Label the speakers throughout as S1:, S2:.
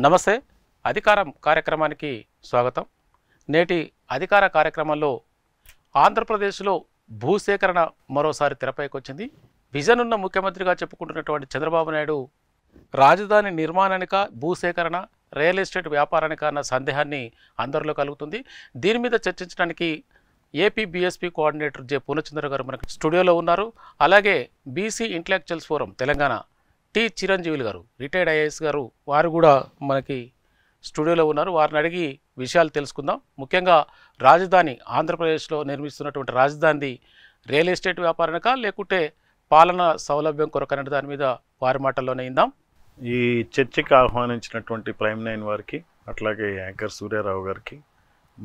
S1: నమస్తే. అధికారం కార్యక్రమానికి స్వాగతం. నేటి అధికార కార్యక్రమంలో ఆంధ్రప్రదేశ్లో భూసేకరణ మరోసారి తెరపైకి వచ్చింది. విజన్ ఉన్న ముఖ్యమంత్రిగా చెప్పుకుంటున్నటువంటి చంద్రబాబు నాయుడు రాజధాని నిర్మాణానిక, భూసేకరణ, రియల్ ఎస్టేట్ వ్యాపారానిక అన్న సందేహాన్ని అందరిలో కలుగుతుంది. దీని మీద చర్చించడానికి AP BSP coordinator J Purnachandra garu మనకు స్టూడియోలో ఉన్నారు. అలాగే BC intellectuals forum Telangana T Chiranjeevulu garu, retired IAS గారు, వారు కూడా మనకి స్టూడియోలో ఉన్నారు. వారిని అడిగి విషయాలు తెలుసుకుందాం. ముఖ్యంగా రాజధాని, ఆంధ్రప్రదేశ్లో నిర్మిస్తున్నటువంటి రాజధాని రియల్ ఎస్టేట్ వ్యాపారానిక లేకుంటే పాలన సౌలభ్యం కొరకనే దాని మీద వారి మాటల్లోనే ఇందాం.
S2: ఈ చర్చకి ఆహ్వానించినటువంటి ప్రైమ్ నైన్ వారికి, అట్లాగే యాంకర్ సూర్యారావు గారికి,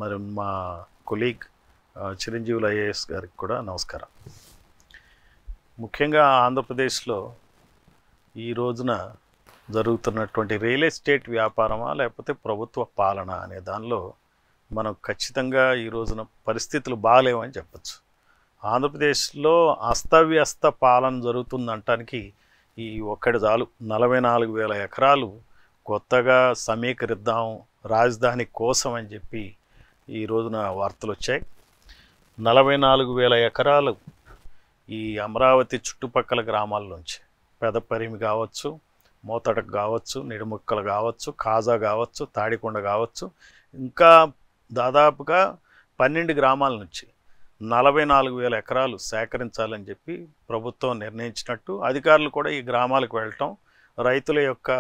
S2: మరి మా కొలీగ్ చిరంజీవులు ఐఏఎస్ గారికి కూడా నమస్కారం. ముఖ్యంగా ఆంధ్రప్రదేశ్లో ఈ రోజున జరుగుతున్నటువంటి రియల్ ఎస్టేట్ వ్యాపారమా లేకపోతే ప్రభుత్వ పాలన అనే దానిలో మనం ఖచ్చితంగా ఈ రోజున పరిస్థితులు బాగాలేవని చెప్పచ్చు. ఆంధ్రప్రదేశ్లో అస్తవ్యస్త పాలన జరుగుతుందంటానికి ఈ ఒక్కటి చాలు. 44,000 ఎకరాలు కొత్తగా సమీకరిద్దాం రాజధాని కోసం అని చెప్పి ఈ రోజున వార్తలు వచ్చాయి. 44,000 ఎకరాలు ఈ అమరావతి చుట్టుపక్కల గ్రామాల్లోంచి పెదపరిమి కావచ్చు, మోతడకు కావచ్చు, నిడుముక్కలు కావచ్చు, కాజా కావచ్చు, తాడికొండ కావచ్చు, ఇంకా దాదాపుగా 12 గ్రామాల నుంచి 44,000 ఎకరాలు సేకరించాలని చెప్పి ప్రభుత్వం నిర్ణయించినట్టు అధికారులు కూడా ఈ గ్రామాలకు వెళ్ళటం, రైతుల యొక్క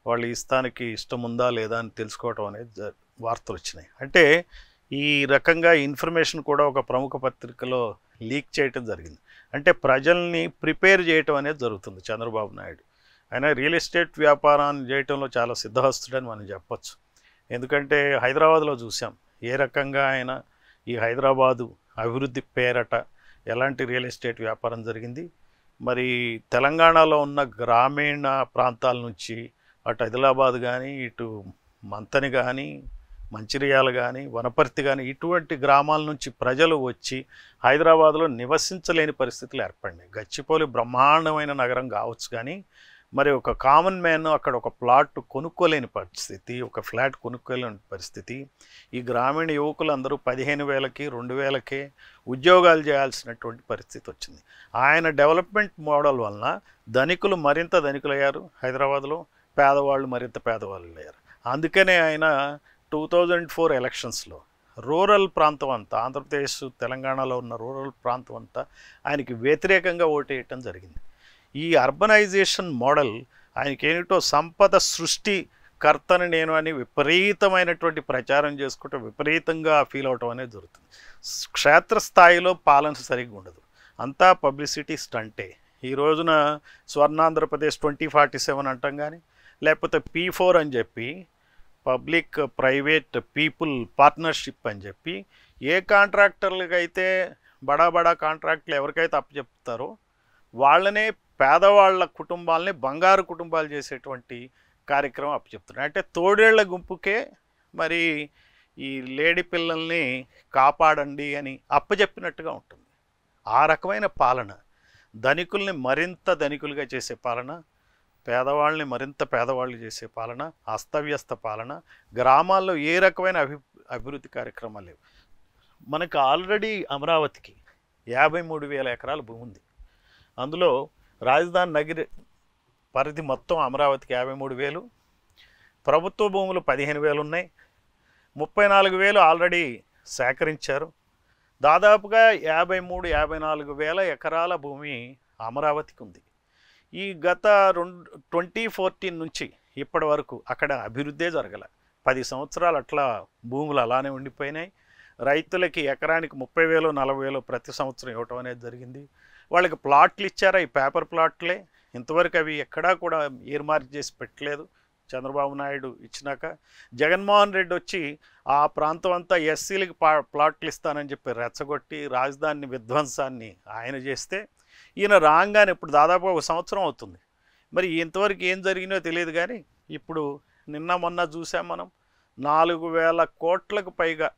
S2: వాళ్ళ ఇష్టానికి ఇష్టం ఉందా లేదా అని తెలుసుకోవటం అనేది వార్తలు వచ్చినాయి. అంటే ఈ రకంగా ఇన్ఫర్మేషన్ కూడా ఒక ప్రముఖ పత్రికలో లీక్ చేయటం జరిగింది. అంటే ప్రజల్ని ప్రిపేర్ చేయటం అనేది జరుగుతుంది చంద్రబాబు నాయుడు. ఆయన రియల్ ఎస్టేట్ వ్యాపారాన్ని చేయటంలో చాలా సిద్ధహస్తుడని మనం చెప్పచ్చు. ఎందుకంటే హైదరాబాద్లో చూసాం ఏ రకంగా ఆయన ఈ హైదరాబాదు అభివృద్ధి పేరట ఎలాంటి రియల్ ఎస్టేట్ వ్యాపారం జరిగింది. మరి తెలంగాణలో ఉన్న గ్రామీణ ప్రాంతాల నుంచి అటు ఆదిలాబాద్ కానీ, ఇటు మంతని కానీ, మంచిర్యాల కానీ, వనపర్తి కానీ, ఇటువంటి గ్రామాల నుంచి ప్రజలు వచ్చి హైదరాబాద్లో నివసించలేని పరిస్థితులు ఏర్పడినాయి. గచ్చిపోలి బ్రహ్మాండమైన నగరం కావచ్చు, కానీ మరి ఒక కామన్ మ్యాన్ అక్కడ ఒక ప్లాట్ కొనుక్కోలేని పరిస్థితి, ఒక ఫ్లాట్ కొనుక్కోలేని పరిస్థితి. ఈ గ్రామీణ యువకులందరూ 15,000కి 2,000కే ఉద్యోగాలు చేయాల్సినటువంటి పరిస్థితి వచ్చింది. ఆయన డెవలప్మెంట్ మోడల్ వలన ధనికులు మరింత ధనికులయ్యారు హైదరాబాద్లో, పేదవాళ్ళు మరింత పేదవాళ్ళు అయ్యారు. అందుకనే ఆయన 2004 ఎలక్షన్స్లో రూరల్ ప్రాంతం అంతా, ఆంధ్రప్రదేశ్ తెలంగాణలో ఉన్న రూరల్ ప్రాంతం అంతా ఆయనకి వ్యతిరేకంగా ఓటేయటం జరిగింది. ఈ అర్బనైజేషన్ మోడల్ ఆయనకి ఏమిటో సంపద సృష్టి కర్తని నేను అని విపరీతమైనటువంటి ప్రచారం చేసుకుంటూ విపరీతంగా ఫీల్ అవటం అనేది జరుగుతుంది. క్షేత్రస్థాయిలో పాలన సరిగ్గా ఉండదు, అంతా పబ్లిసిటీ స్టంటే. ఈ రోజున స్వర్ణాంధ్రప్రదేశ్ 2047 అంటాం, కానీ లేకపోతే P4 అని చెప్పి పబ్లిక్ ప్రైవేట్ పీపుల్ పార్ట్నర్షిప్ అని చెప్పి ఏ కాంట్రాక్టర్లకి అయితే బడా కాంట్రాక్టులు ఎవరికైతే అప్పచెప్తారో వాళ్ళనే పేదవాళ్ళ కుటుంబాలని బంగారు కుటుంబాలు చేసేటువంటి కార్యక్రమం అప్పచెప్తున్నారు. అంటే తోడేళ్ల గుంపుకే మరి ఈ లేడీ పిల్లల్ని కాపాడండి అని అప్పచెప్పినట్టుగా ఉంటుంది. ఆ రకమైన పాలన, ధనికుల్ని మరింత ధనికులుగా చేసే పాలన, పేదవాళ్ళని మరింత పేదవాళ్ళు చేసే పాలన, అస్తవ్యస్త పాలన, గ్రామాల్లో ఏ రకమైన అభివృద్ధి కార్యక్రమాలు లేవు. మనకు ఆల్రెడీ అమరావతికి 53,000 ఎకరాల భూమి ఉంది. అందులో రాజధాని నగరి పరిధి మొత్తం అమరావతికి 53,000, ప్రభుత్వ భూములు 15,000 ఉన్నాయి, 34,000 ఆల్రెడీ సేకరించారు. దాదాపుగా 53-54,000 ఎకరాల భూమి అమరావతికి ఉంది. ఈ గత 2014 నుంచి ఇప్పటి వరకు అక్కడ అభివృద్ధే జరగల. 10 సంవత్సరాలు అట్లా భూములు అలానే ఉండిపోయినాయి. రైతులకి ఎకరానికి 30,000, 40,000 ప్రతి సంవత్సరం ఇవ్వటం అనేది జరిగింది. వాళ్ళకి ప్లాట్లు ఇచ్చారా, ఈ పేపర్ ప్లాట్లే. ఇంతవరకు అవి ఎక్కడా కూడా మార్క్ చేసి పెట్టలేదు. చంద్రబాబు నాయుడు ఇచ్చినాక జగన్మోహన్ రెడ్డి వచ్చి ఆ ప్రాంతం అంతా ఎస్సీలకి ప్లాట్లు ఇస్తానని చెప్పి రెచ్చగొట్టి రాజధాని విధ్వంసాన్ని ఆయన చేస్తే, ఈయన రాగానే ఇప్పుడు దాదాపు 1 సంవత్సరం అవుతుంది. మరి ఇంతవరకు ఏం జరిగినో తెలియదు, కానీ ఇప్పుడు నిన్న మొన్న చూసాం మనం 4,000 కోట్లకు పైగా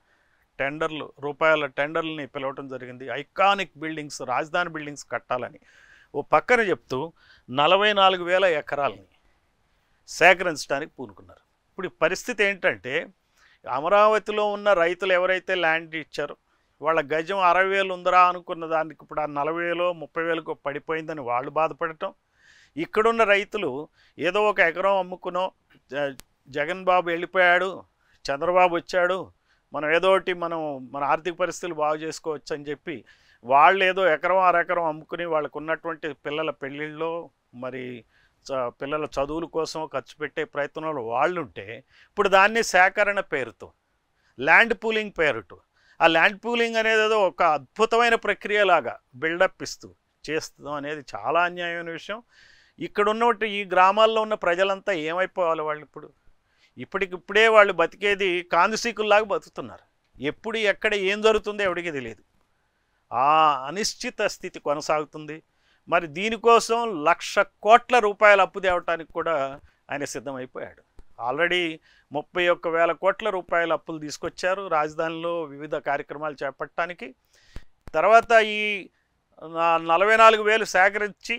S2: రూపాయల టెండర్లని పిలవటం జరిగింది. ఐకానిక్ బిల్డింగ్స్, రాజధాని బిల్డింగ్స్ కట్టాలని ఓ పక్కన చెప్తూ 44,000 ఎకరాలని సేకరించడానికి పూనుకున్నారు. ఇప్పుడు పరిస్థితి ఏంటంటే అమరావతిలో ఉన్న రైతులు ఎవరైతే ల్యాండ్ ఇచ్చారో వాళ్ళ గజం 60,000 ఉందరా అనుకున్న దానికి ఇప్పుడు ఆ 40,000 30,000 పడిపోయిందని వాళ్ళు బాధపడటం, ఇక్కడున్న రైతులు ఏదో ఒక ఎకరం అమ్ముకునో జగన్ బాబు వెళ్ళిపోయాడు, చంద్రబాబు వచ్చాడు, మనం ఏదోటి మన ఆర్థిక పరిస్థితులు బాగు చేసుకోవచ్చు అని చెప్పి వాళ్ళు ఏదో ఎకరం అరెకరం అమ్ముకుని వాళ్ళకు ఉన్నటువంటి పిల్లల పెళ్ళిళ్ళలో మరి పిల్లల చదువుల కోసం ఖర్చు పెట్టే ప్రయత్నంలో వాళ్ళు ఉంటే ఇప్పుడు దాన్ని సేకరణ పేరుతో ల్యాండ్ పూలింగ్ పేరుతో ఆ ల్యాండ్ పూలింగ్ అనేది ఏదో ఒక అద్భుతమైన ప్రక్రియలాగా బిల్డప్ ఇస్తూ చేస్తాం అనేది చాలా అన్యాయమైన విషయం. ఇక్కడ ఉన్నటువంటి ఈ గ్రామాల్లో ఉన్న ప్రజలంతా ఏమైపోవాలి? వాళ్ళు ఇప్పటికిప్పుడే వాళ్ళు బతికేది కాందుసీకుల్లాగా బతుకుతున్నారు. ఎప్పుడు ఎక్కడ ఏం జరుగుతుందో ఎవరికి తెలియదు. ఆ అనిశ్చిత స్థితి కొనసాగుతుంది. మరి దీనికోసం 1,00,000 కోట్ల రూపాయలు అప్పు తేవటానికి కూడా ఆయన సిద్ధమైపోయాడు. ఆల్రెడీ 31,000 కోట్ల రూపాయల అప్పులు తీసుకొచ్చారు రాజధానిలో వివిధ కార్యక్రమాలు చేపట్టడానికి. తర్వాత ఈ 44,000 సేకరించి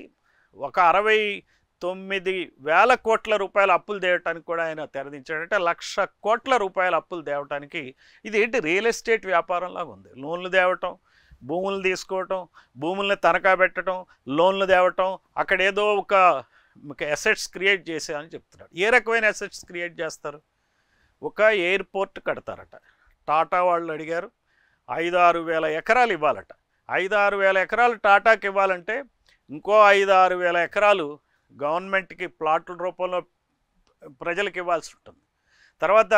S2: ఒక 69,000 కోట్ల రూపాయల అప్పులు తేవటానికి కూడా ఆయన తెరదించాడంటే 1,00,000 కోట్ల రూపాయల అప్పులు తేవటానికి ఇది ఏంటి రియల్ ఎస్టేట్ వ్యాపారంలాగా ఉంది. లోన్లు తేవటం, భూములు తీసుకోవటం, భూముల్ని తనఖా పెట్టడం, లోన్లు తేవటం, అక్కడ ఏదో ఒక అసెట్స్ క్రియేట్ చేసేదని చెప్తున్నాడు. ఏ రకమైన అసెట్స్ క్రియేట్ చేస్తారు? ఒక ఎయిర్పోర్ట్ కడతారట. టాటా వాళ్ళు అడిగారు 5-6 వేల ఎకరాలు ఇవ్వాలట. 5-6 వేల ఎకరాలు టాటాకి ఇవ్వాలంటే ఇంకో 5-6 వేల ఎకరాలు గవర్నమెంట్కి ప్లాట్ల రూపంలో ప్రజలకు ఇవ్వాల్సి ఉంటుంది. తర్వాత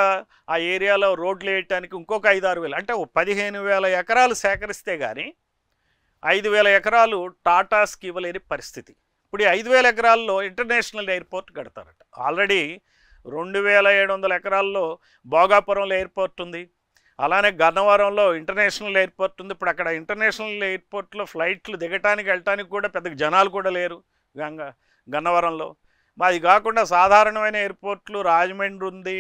S2: ఆ ఏరియాలో రోడ్లు వేయటానికి ఇంకొక 5-6 వేలు, అంటే 15,000 ఎకరాలు సేకరిస్తే కానీ 5,000 ఎకరాలు టాటాస్కి ఇవ్వలేని పరిస్థితి. ఇప్పుడు ఈ 5,000 ఎకరాల్లో ఇంటర్నేషనల్ ఎయిర్పోర్ట్ కడతారట. ఆల్రెడీ 2,700 ఎకరాల్లో భోగాపురంలో ఎయిర్పోర్ట్ ఉంది, అలానే గన్నవరంలో ఇంటర్నేషనల్ ఎయిర్పోర్ట్ ఉంది. ఇప్పుడు అక్కడ ఇంటర్నేషనల్ ఎయిర్పోర్ట్లో ఫ్లైట్లు దిగటానికి వెళ్ళటానికి కూడా పెద్దగా జనాలు కూడా లేరు గన్నవరంలో. అది కాకుండా సాధారణమైన ఎయిర్పోర్ట్లు రాజమండ్రి ఉంది,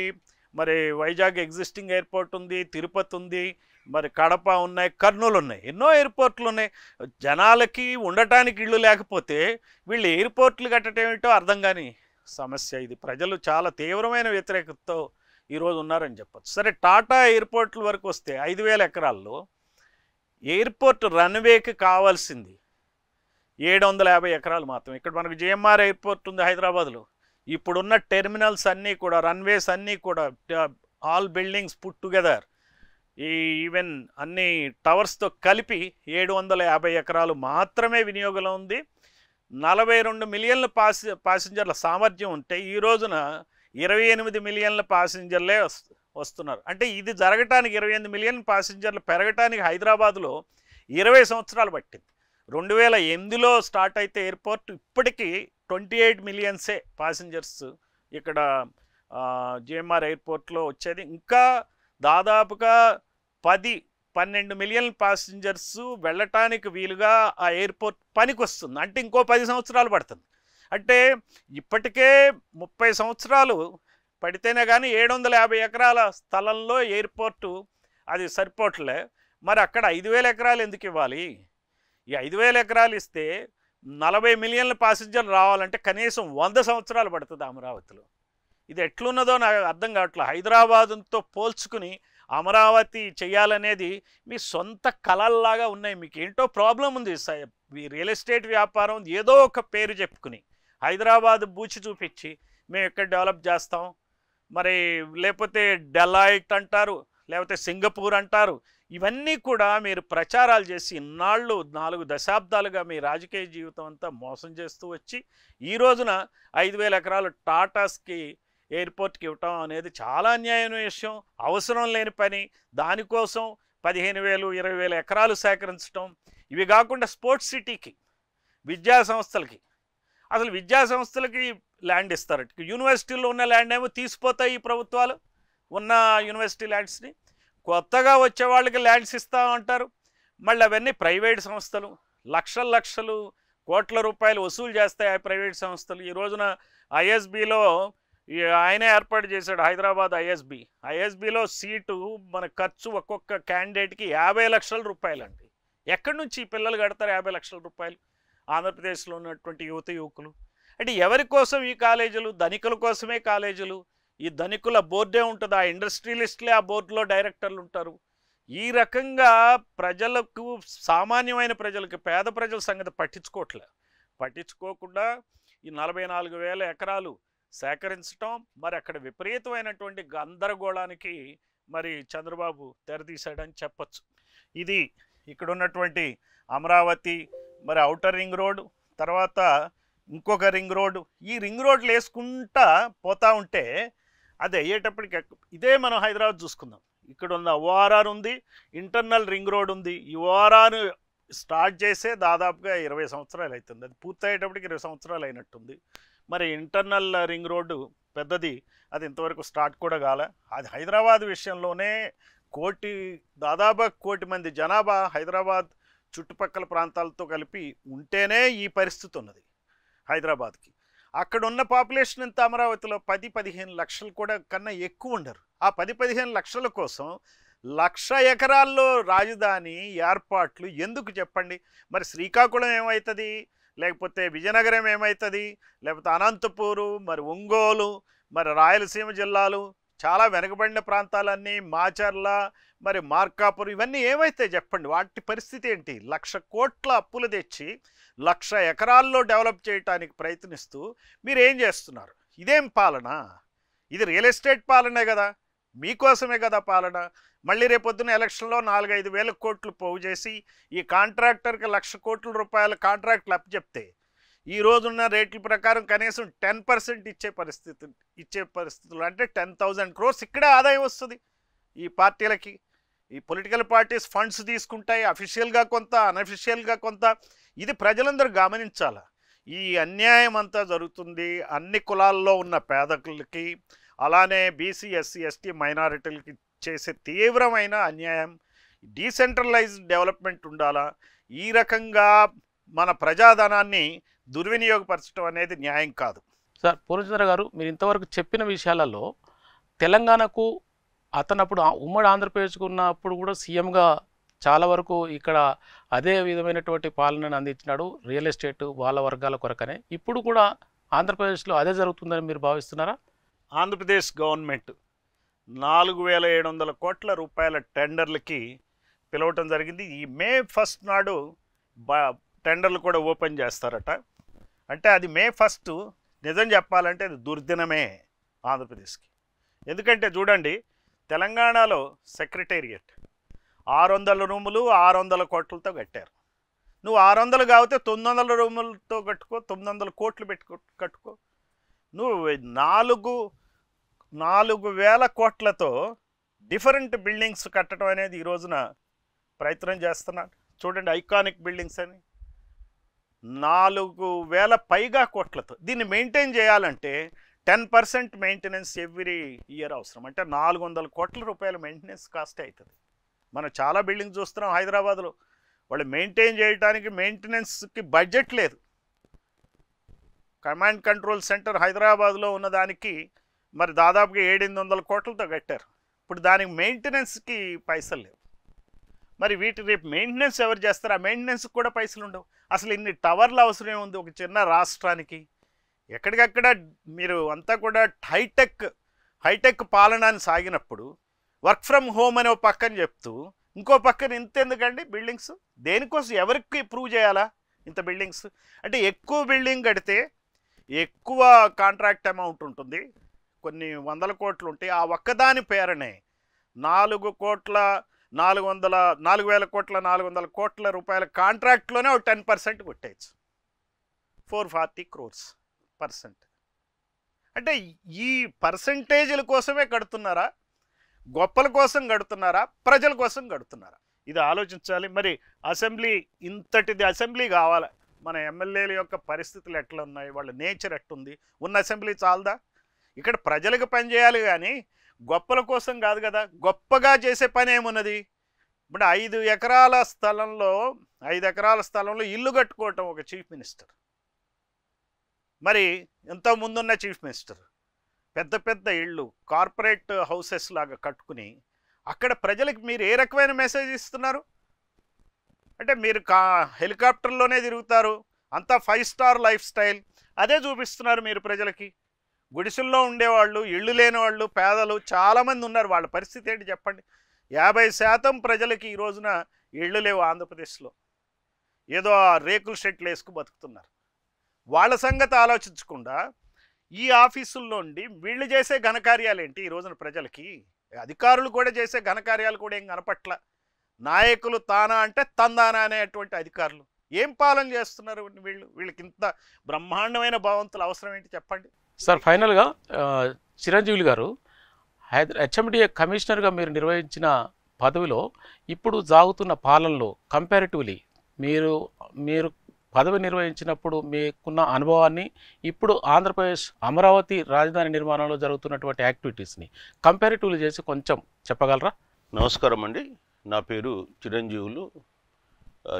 S2: మరి వైజాగ్ ఎగ్జిస్టింగ్ ఎయిర్పోర్ట్ ఉంది, తిరుపతి ఉంది, మరి కడప ఉన్నాయి, కర్నూలు ఉన్నాయి, ఎన్నో ఎయిర్పోర్ట్లు ఉన్నాయి. జనాలకి ఉండటానికి ఇళ్ళు లేకపోతే వీళ్ళు ఎయిర్పోర్ట్లు కట్టడం ఏమిటో అర్థం కాని సమస్య ఇది. ప్రజలు చాలా తీవ్రమైన వ్యతిరేకతతో ఈరోజు ఉన్నారని చెప్పచ్చు. సరే, టాటా ఎయిర్పోర్ట్ల వరకు వస్తే 5,000 ఎకరాల్లో ఎయిర్పోర్ట్ రన్వేకి కావాల్సింది 750 ఎకరాలు మాత్రం. ఇక్కడ మనకు జిఎంఆర్ ఎయిర్పోర్ట్ ఉంది హైదరాబాద్లో. ఇప్పుడున్న టెర్మినల్స్ అన్నీ కూడా, రన్వేస్ అన్నీ కూడా, all buildings put together, even అన్ని టవర్స్తో కలిపి 750 ఎకరాలు మాత్రమే వినియోగంలో ఉంది. 42 మిలియన్ల ప్యాసింజర్ల సామర్థ్యం ఉంటే ఈ రోజున 28 మిలియన్ల ప్యాసింజర్లే వస్తున్నారు. అంటే ఇది జరగటానికి 28 మిలియన్ ప్యాసింజర్లు పెరగటానికి హైదరాబాద్లో 20 సంవత్సరాలు పట్టింది. 2008లో స్టార్ట్ అయితే ఎయిర్పోర్ట్ ఇప్పటికీ 28 మిలియన్సే ప్యాసింజర్స్ ఇక్కడ జిఎంఆర్ ఎయిర్పోర్ట్లో వచ్చేది. ఇంకా దాదాపుగా 10-12 మిలియన్ ప్యాసింజర్స్ వెళ్ళటానికి వీలుగా ఆ ఎయిర్పోర్ట్ పనికి వస్తుంది. అంటే ఇంకో 10 సంవత్సరాలు పడుతుంది. అంటే ఇప్పటికే 30 సంవత్సరాలు పడితేనే కానీ 750 ఎకరాల స్థలంలో ఎయిర్పోర్టు అది సరిపోవట్లే. మరి అక్కడ 5,000 ఎకరాలు ఎందుకు ఇవ్వాలి? ఈ 5,000 ఎకరాలు ఇస్తే 40 మిలియన్ల ప్యాసింజర్లు రావాలంటే కనీసం 100 సంవత్సరాలు పడుతుంది అమరావతిలో. ఇది ఎట్లున్నదో నాకు అర్థం కావట్లేదు. హైదరాబాదుతో పోల్చుకుని అమరావతి చేయాలనేది మీ సొంత కళల్లాగా ఉన్నాయి. మీకు ఏంటో ప్రాబ్లం ఉంది. ఈ రియల్ ఎస్టేట్ వ్యాపారం ఏదో ఒక పేరు చెప్పుకుని హైదరాబాద్ బూచి చూపించి మేము ఎక్కడ డెవలప్ చేస్తాం, మరి లేకపోతే డెలాయిట్ అంటారు, లేకపోతే సింగపూర్ అంటారు. ఇవన్నీ కూడా మీరు ప్రచారాలు చేసి ఇన్నాళ్ళు 4 దశాబ్దాలుగా మీ రాజకీయ జీవితం అంతా మోసం చేస్తూ వచ్చి ఈ రోజున 5,000 ఎకరాలు టాటాస్కి ఎయిర్పోర్ట్కి ఇవ్వటం అనేది చాలా అన్యాయమైన విషయం, అవసరం లేని పని. దానికోసం 15,000, 20,000 ఎకరాలు సేకరించడం. ఇవి కాకుండా స్పోర్ట్స్ సిటీకి, విద్యా సంస్థలకి, అసలు విద్యా సంస్థలకి ల్యాండ్ ఇస్తారట. యూనివర్సిటీల్లో ఉన్న ల్యాండ్ ఏమో తీసిపోతాయి ఈ ప్రభుత్వాలు, ఉన్న యూనివర్సిటీ ల్యాండ్స్ని. కొత్తగా వచ్చే వాళ్ళకి ల్యాండ్స్ ఇస్తామంటారు. మళ్ళీ అవన్నీ ప్రైవేట్ సంస్థలు, లక్షలు కోట్ల రూపాయలు వసూలు చేస్తాయి ఆ ప్రైవేట్ సంస్థలు. ఈ రోజున ఐఎస్బిలో ఆయనే ఏర్పాటు చేశాడు, హైదరాబాద్ ఐఎస్బిలో సీటు మన ఖర్చు ఒక్కొక్క క్యాండిడేట్కి 50 లక్షల రూపాయలు అండి. ఎక్కడి నుంచి ఈ పిల్లలు కడతారు 50 లక్షల రూపాయలు? ఆంధ్రప్రదేశ్లో ఉన్నటువంటి యువకులు. అంటే ఎవరి కోసం ఈ కాలేజీలు? ధనికుల కోసమే కాలేజీలు. ఈ ధనికుల బోర్డే ఉంటుంది, ఆ ఇండస్ట్రియలిస్టులే ఆ బోర్డులో డైరెక్టర్లు ఉంటారు. ఈ రకంగా ప్రజలకు, సామాన్యమైన ప్రజలకి, పేద ప్రజల సంగతి పట్టించుకోకుండా ఈ 44,000 ఎకరాలు సేకరించటం, మరి అక్కడ విపరీతమైనటువంటి గందరగోళానికి మరి చంద్రబాబు తెరతీశాడని చెప్పచ్చు. ఇది ఇక్కడ ఉన్నటువంటి అమరావతి, మరి ఔటర్ రింగ్ రోడ్డు, తర్వాత ఇంకొక రింగ్ రోడ్డు, ఈ రింగ్ రోడ్లు వేసుకుంటా పోతా ఉంటే అది అయ్యేటప్పటికి ఇదే మనం హైదరాబాద్ చూసుకుందాం. ఇక్కడ ఉన్న ఓఆర్ఆర్ ఉంది, ఇంటర్నల్ రింగ్ రోడ్ ఉంది. ఈ ఓఆర్ఆర్ స్టార్ట్ చేసే దాదాపుగా 20 సంవత్సరాలు అవుతుంది, అది పూర్తయ్యేటప్పటికి 20 సంవత్సరాలు అయినట్టుంది. మరి ఇంటర్నల్ రింగ్ రోడ్డు పెద్దది, అది ఇంతవరకు స్టార్ట్ కూడా కాలే. అది హైదరాబాద్ విషయంలోనే దాదాపు 1 కోటి మంది జనాభా హైదరాబాద్ చుట్టుపక్కల ప్రాంతాలతో కలిపి ఉంటేనే ఈ పరిస్థితి ఉన్నది హైదరాబాద్కి. అక్కడ ఉన్న పాపులేషన్ ఎంత అమరావతిలో 10-15 లక్షలు కూడా కన్నా ఎక్కువ ఉండరు. ఆ 10-15 లక్షల కోసం 1,00,000 ఎకరాల్లో రాజధాని ఏర్పాట్లు ఎందుకు చెప్పండి? మరి శ్రీకాకుళం ఏమవుతుంది, లేకపోతే విజయనగరం ఏమవుతుంది, లేకపోతే అనంతపూరు, మరి ఒంగోలు, మరి రాయలసీమ జిల్లాలు, చాలా వెనకబడిన ప్రాంతాలన్నీ, మాచర్ల, మరి మార్కాపురం, ఇవన్నీ ఏమైతే చెప్పండి? వాటి పరిస్థితి ఏంటి? 1,00,000 కోట్ల అప్పులు తెచ్చి 1,00,000 ఎకరాల్లో డెవలప్ చేయడానికి ప్రయత్నిస్తూ మీరు ఏం చేస్తున్నారు? ఇదేం పాలన? ఇది రియల్ ఎస్టేట్ పాలనే కదా, మీకోసమే కదా పాలన. మళ్ళీ రేపొద్దున ఎలక్షన్లో 4-5 వేల కోట్లు పోగు చేసి ఈ కాంట్రాక్టర్కి 1,00,000 కోట్ల రూపాయల కాంట్రాక్ట్లు అప్పచెప్తే ఈ రోజున్న రేట్ల ప్రకారం కనీసం 10% ఇచ్చే పరిస్థితులు, అంటే 10,000 crores ఇక్కడే ఆదాయం వస్తుంది ఈ పార్టీలకి. ఈ పొలిటికల్ పార్టీస్ ఫండ్స్ తీసుకుంటాయి, అఫీషియల్గా కొంత, అన్అఫీషియల్గా కొంత. ఇది ప్రజలందరూ గమనించాల. ఈ అన్యాయం అంతా జరుగుతుంది అన్ని కులాల్లో ఉన్న పేదకులకి, అలానే బీసీ, ఎస్సీ, ఎస్టీ, మైనారిటీలకి చేసే తీవ్రమైన అన్యాయం. డీసెంట్రలైజ్డ్ డెవలప్మెంట్ ఉండాలా. ఈ రకంగా మన ప్రజాధనాన్ని దుర్వినియోగపరచడం అనేది న్యాయం కాదు.
S1: సార్ పూర్ణచంద్ర గారు, మీరు ఇంతవరకు చెప్పిన విషయాలలో తెలంగాణకు అతనప్పుడు ఉమ్మడి ఆంధ్రప్రదేశ్కు ఉన్నప్పుడు కూడా సీఎంగా చాలా వరకు ఇక్కడ అదే విధమైనటువంటి పాలనను అందించినాడు, రియల్ ఎస్టేట్ వాళ్ళ వర్గాల కొరకనే. ఇప్పుడు కూడా ఆంధ్రప్రదేశ్లో అదే జరుగుతుందని మీరు భావిస్తున్నారా?
S2: ఆంధ్రప్రదేశ్ గవర్నమెంట్ 4,700 కోట్ల రూపాయల టెండర్లకి పిలవటం జరిగింది. ఈ May 1 నాడు టెండర్లు కూడా ఓపెన్ చేస్తారట. అంటే అది May 1 నిజం చెప్పాలంటే అది దుర్దినమే ఆంధ్రప్రదేశ్కి. ఎందుకంటే చూడండి, తెలంగాణలో సెక్రటేరియట్ 600 రూములు 600 కోట్లతో కట్టారు. నువ్వు 600 కాకపోతే 900 రూములతో కట్టుకో, 900 కోట్లు కట్టుకో. నువ్వు 4,000 కోట్లతో డిఫరెంట్ బిల్డింగ్స్ కట్టడం అనేది ఈ రోజున ప్రయత్నం చేస్తున్నాడు. చూడండి, ఐకానిక్ బిల్డింగ్స్ అని 4,000 పైగా కోట్లతో. దీన్ని మెయింటైన్ చేయాలంటే 10% మెయింటెనెన్స్ ఎవ్రీ ఇయర్ అవసరం. అంటే 400 కోట్ల రూపాయల మెయింటెనెన్స్ కాస్ట్ అవుతుంది. మనం చాలా బిల్డింగ్స్ చూస్తున్నాం హైదరాబాద్లో, వాళ్ళు మెయింటైన్ చేయడానికి మెయింటెనెన్స్కి బడ్జెట్ లేదు. కమాండ్ కంట్రోల్ సెంటర్ హైదరాబాద్లో ఉన్నదానికి మరి దాదాపుగా 700-800 కోట్లతో కట్టారు. ఇప్పుడు దానికి మెయింటెనెన్స్కి పైసలు లేవు. మరి రేపు మెయింటెనెన్స్ ఎవరు చేస్తారు? ఆ మెయింటెనెన్స్కి కూడా పైసలు ఉండవు. అసలు ఇన్ని టవర్లు అవసరం ఉంది ఒక చిన్న రాష్ట్రానికి? ఎక్కడికక్కడ మీరు అంతా కూడా హైటెక్ పాలనని సాగినప్పుడు వర్క్ ఫ్రమ్ హోమ్ అని ఒక పక్కన చెప్తూ ఇంకో పక్కన ఇంత ఎందుకండి బిల్డింగ్స్? దేనికోసం, ఎవరికి ప్రూవ్ చేయాలా ఇంత బిల్డింగ్స్? అంటే ఎక్కువ బిల్డింగ్ కడితే ఎక్కువ కాంట్రాక్ట్ అమౌంట్ ఉంటుంది, కొన్ని 100 కోట్లు ఉంటాయి. ఆ ఒక్కదాని పేరనే 4,000 కోట్ల 400 కోట్ల రూపాయల కాంట్రాక్ట్లోనే ఒక 10% కొట్టేయచ్చు, 440 crores %. అంటే ఈ పర్సంటేజీల కోసమే కడుతున్నారా, గొప్పల కోసం కడుతున్నారా, ప్రజల కోసం కడుతున్నారా? ఇది ఆలోచించాలి. మరి ఇంతటిది అసెంబ్లీ కావాలి. మన ఎమ్మెల్యేల యొక్క పరిస్థితులు ఎట్లా ఉన్నాయి, వాళ్ళ నేచర్ ఎట్టుంది? ఉన్న అసెంబ్లీ చాలదా? ఇక్కడ ప్రజలకు పని చేయాలి కానీ గొప్పల కోసం కాదు కదా. గొప్పగా చేసే పని ఏమున్నది? ఇప్పుడు 5 ఎకరాల స్థలంలో ఇల్లు కట్టుకోవటం ఒక చీఫ్ మినిస్టర్. మరి ఎంతో ముందున్న చీఫ్ మినిస్టర్ పెద్ద పెద్ద ఇళ్ళు, కార్పొరేట్ హౌసెస్ లాగా కట్టుకుని అక్కడ ప్రజలకు మీరు ఏ రకమైన మెసేజ్ ఇస్తున్నారు? అంటే మీరు హెలికాప్టర్లోనే తిరుగుతారు, అంతా 5 స్టార్ లైఫ్ స్టైల్ అదే చూపిస్తున్నారు మీరు ప్రజలకి. గుడిసెల్లో ఉండేవాళ్ళు, ఇళ్ళు లేని వాళ్ళు, పేదలు చాలామంది ఉన్నారు. వాళ్ళ పరిస్థితి ఏంటి చెప్పండి? 50% ప్రజలకి ఈ రోజున ఇళ్ళు లేవు ఆంధ్రప్రదేశ్లో. ఏదో ఆ రేకుల షెడ్లు వేసుకు బతుకుతున్నారు. వాళ్ళ సంగతి ఆలోచించకుండా ఈ ఆఫీసుల్లో ఉండి వీళ్ళు చేసే ఘనకార్యాలు ఏంటి ఈ రోజున ప్రజలకి? అధికారులు కూడా చేసే ఘనకార్యాలు కూడా ఏం కనపట్ల. నాయకులు తానా అంటే తందానా అనేటువంటి అధికారులు ఏం పాలన చేస్తున్నారు? వీళ్ళకి ఇంత బ్రహ్మాండమైన భావంతులు అవసరం ఏంటి చెప్పండి?
S1: సార్ ఫైనల్గా చిరంజీవి గారు హెచ్ఎండిఏ కమిషనర్గా మీరు నిర్వహించిన పదవిలో ఇప్పుడు సాగుతున్న పాలనలో కంపారిటివ్లీ మీరు పదవి నిర్వహించినప్పుడు మీకున్న అనుభవాన్ని, ఇప్పుడు ఆంధ్రప్రదేశ్ అమరావతి రాజధాని నిర్మాణంలో జరుగుతున్నటువంటి యాక్టివిటీస్ని కంపారిటివ్లీ చేసి కొంచెం చెప్పగలరా?
S3: నమస్కారం అండి. నా పేరు చిరంజీవులు,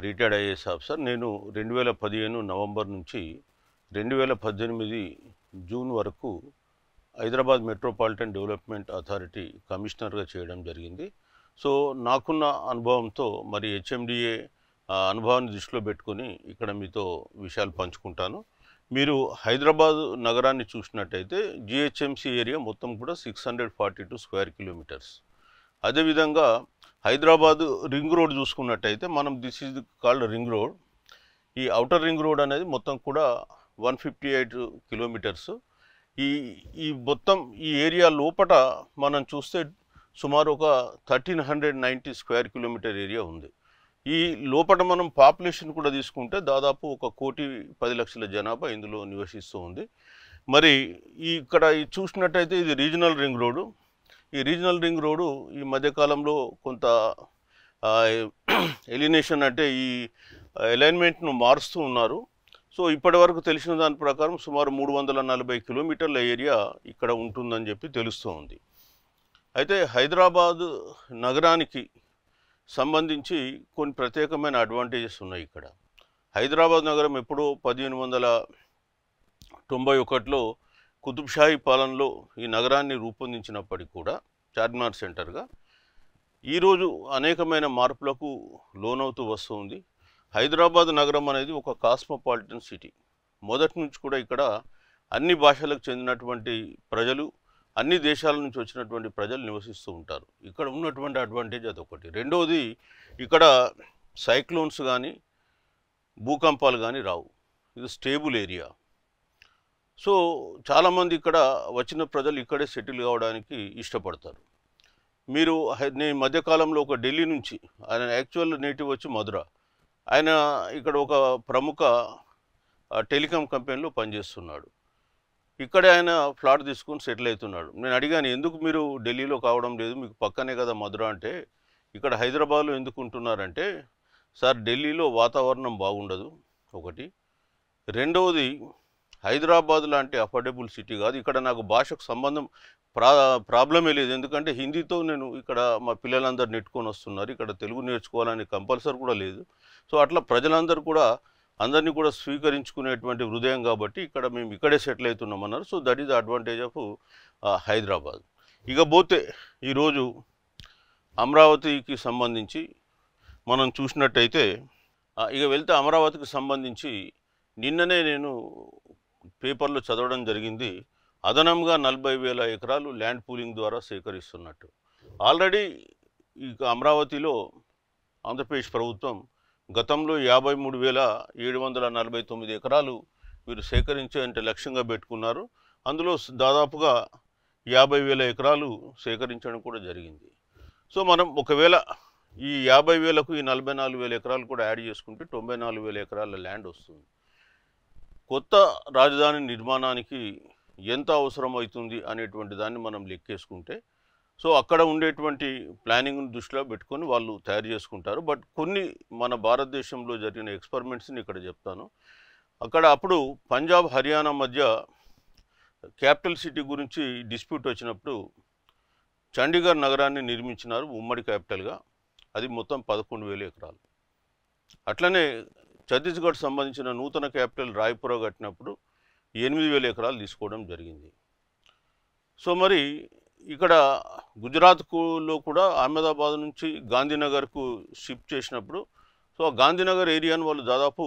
S3: రిటైర్డ్ ఐఏఎస్ ఆఫీసర్. నేను 2015 నవంబర్ నుంచి 2018 జూన్ వరకు హైదరాబాద్ మెట్రోపాలిటన్ డెవలప్మెంట్ అథారిటీ కమిషనర్గా చేయడం జరిగింది. సో నాకున్న అనుభవంతో మరి హెచ్ఎండిఏ అనుభవాన్ని దృష్టిలో పెట్టుకొని ఇక్కడ మీతో విషయాలు పంచుకుంటాను. మీరు హైదరాబాద్ నగరాన్ని చూసినట్టయితే జిహెచ్ఎంసీ ఏరియా మొత్తం కూడా 642 స్క్వేర్ కిలోమీటర్స్. అదేవిధంగా హైదరాబాద్ రింగ్ రోడ్ చూసుకున్నట్టయితే మనం this is called ring road. ఈ అవుటర్ రింగ్ రోడ్ అనేది మొత్తం కూడా 158 కిలోమీటర్స్. ఈ మొత్తం ఈ ఏరియా లోపల మనం చూస్తే సుమారు ఒక 1390 స్క్వేర్ కిలోమీటర్ ఏరియా ఉంది. ఈ లోపల మనం పాపులేషన్ కూడా తీసుకుంటే దాదాపు 1,10,00,000 జనాభా ఇందులో నివసిస్తూ ఉంది. మరి ఇక్కడ చూసినట్టయితే ఇది రీజనల్ రింగ్ రోడ్డు. ఈ రీజనల్ రింగ్ రోడ్డు ఈ మధ్యకాలంలో కొంత ఎలినేషన్ అంటే ఈ అలైన్మెంట్ను మారుస్తూ ఉన్నారు. సో ఇప్పటి వరకు తెలిసిన దాని ప్రకారం సుమారు 340 కిలోమీటర్ల ఏరియా ఇక్కడ ఉంటుందని చెప్పి తెలుస్తూ ఉంది. అయితే హైదరాబాద్ నగరానికి సంబంధించి కొన్ని ప్రత్యేకమైన అడ్వాంటేజెస్ ఉన్నాయి ఇక్కడ. హైదరాబాద్ నగరం ఎప్పుడో 1891లో కుతుబ్షాహీ పాలనలో ఈ నగరాన్ని రూపొందించినప్పటికీ కూడా చార్మినార్ సెంటర్గా ఈరోజు అనేకమైన మార్పులకు లోనవుతూ వస్తుంది. హైదరాబాద్ నగరం అనేది ఒక కాస్మోపాలిటన్ సిటీ. మొదటి నుంచి కూడా ఇక్కడ అన్ని భాషలకు చెందినటువంటి ప్రజలు, అన్ని దేశాల నుంచి వచ్చినటువంటి ప్రజలు నివసిస్తూ ఉంటారు. ఇక్కడ ఉన్నటువంటి అడ్వాంటేజ్ అదొకటి. రెండవది, ఇక్కడ సైక్లోన్స్ కానీ భూకంపాలు కానీ రావు. ఇది స్టేబుల్ ఏరియా. సో చాలామంది ఇక్కడ వచ్చిన ప్రజలు ఇక్కడే సెటిల్ కావడానికి ఇష్టపడతారు. మీరు నేను మధ్యకాలంలో ఒక ఢిల్లీ నుంచి, ఆయన యాక్చువల్ నేటివ్ వచ్చి మధుర, ఆయన ఇక్కడ ఒక ప్రముఖ టెలికాం కంపెనీలో పనిచేస్తున్నాడు. ఇక్కడే ఆయన ఫ్లాట్ తీసుకొని సెటిల్ అవుతున్నాడు. నేను అడిగాను, ఎందుకు మీరు ఢిల్లీలో కావడం లేదు, మీకు పక్కనే కదా మధుర అంటే, ఇక్కడ హైదరాబాద్లో ఎందుకు ఉంటున్నారంటే, సార్ ఢిల్లీలో వాతావరణం బాగుండదు ఒకటి, రెండవది హైదరాబాద్ లాంటి అఫోర్డబుల్ సిటీ కాదు, ఇక్కడ నాకు భాషకు సంబంధం ప్రాబ్లమే లేదు, ఎందుకంటే హిందీతో నేను ఇక్కడ మా పిల్లలందరూ నెట్టుకొని వస్తున్నారు, ఇక్కడ తెలుగు నేర్చుకోవాలని కంపల్సరీ కూడా లేదు. సో అట్లా ప్రజలందరూ కూడా అందరినీ కూడా స్వీకరించుకునేటువంటి హృదయం కాబట్టి ఇక్కడ మేము ఇక్కడే సెటిల్ అవుతున్నామన్నారు. So that is the advantage of Hyderabad. ఇకపోతే ఈరోజు అమరావతికి సంబంధించి మనం చూసినట్టయితే, ఇక వెళ్తే అమరావతికి సంబంధించి నిన్ననే నేను పేపర్లో చదవడం జరిగింది, అదనంగా 40,000 ఎకరాలు ల్యాండ్ పూలింగ్ ద్వారా సేకరిస్తున్నట్టు. ఆల్రెడీ ఈ అమరావతిలో ఆంధ్రప్రదేశ్ ప్రభుత్వం గతంలో 53,749 ఎకరాలు వీరు సేకరించేంత లక్ష్యంగా పెట్టుకున్నారు. అందులో దాదాపుగా 50,000 ఎకరాలు సేకరించడం కూడా జరిగింది. సో మనం ఒకవేళ ఈ 50,000కు ఈ 44,000 ఎకరాలు కూడా యాడ్ చేసుకుంటే 94,000 ఎకరాల ల్యాండ్ వస్తుంది. కొత్త రాజధాని నిర్మాణానికి ఎంత అవసరం అవుతుంది అనేటువంటి దాన్ని మనం లెక్కేసుకుంటే, సో అక్కడ ఉండేటువంటి ప్లానింగ్ను దృష్టిలో పెట్టుకొని వాళ్ళు తయారు చేసుకుంటారు. బట్ కొన్ని మన భారతదేశంలో జరిగిన ఎక్స్పెరిమెంట్స్ని ఇక్కడ చెప్తాను. అక్కడ అప్పుడు పంజాబ్ హర్యానా మధ్య క్యాపిటల్ సిటీ గురించి డిస్ప్యూట్ వచ్చినప్పుడు చండీగఢ్ నగరాన్ని నిర్మించినారు ఉమ్మడి క్యాపిటల్గా. అది మొత్తం 11,000 ఎకరాలు. అట్లనే ఛత్తీస్గఢ్ సంబంధించిన నూతన క్యాపిటల్ రాయ్పుర కట్టినప్పుడు 8,000 ఎకరాలు తీసుకోవడం జరిగింది. సో మరి ఇక్కడ గుజరాత్లో కూడా అహ్మదాబాద్ నుంచి గాంధీనగర్కు షిఫ్ట్ చేసినప్పుడు సో ఆ గాంధీనగర్ ఏరియాను వాళ్ళు దాదాపు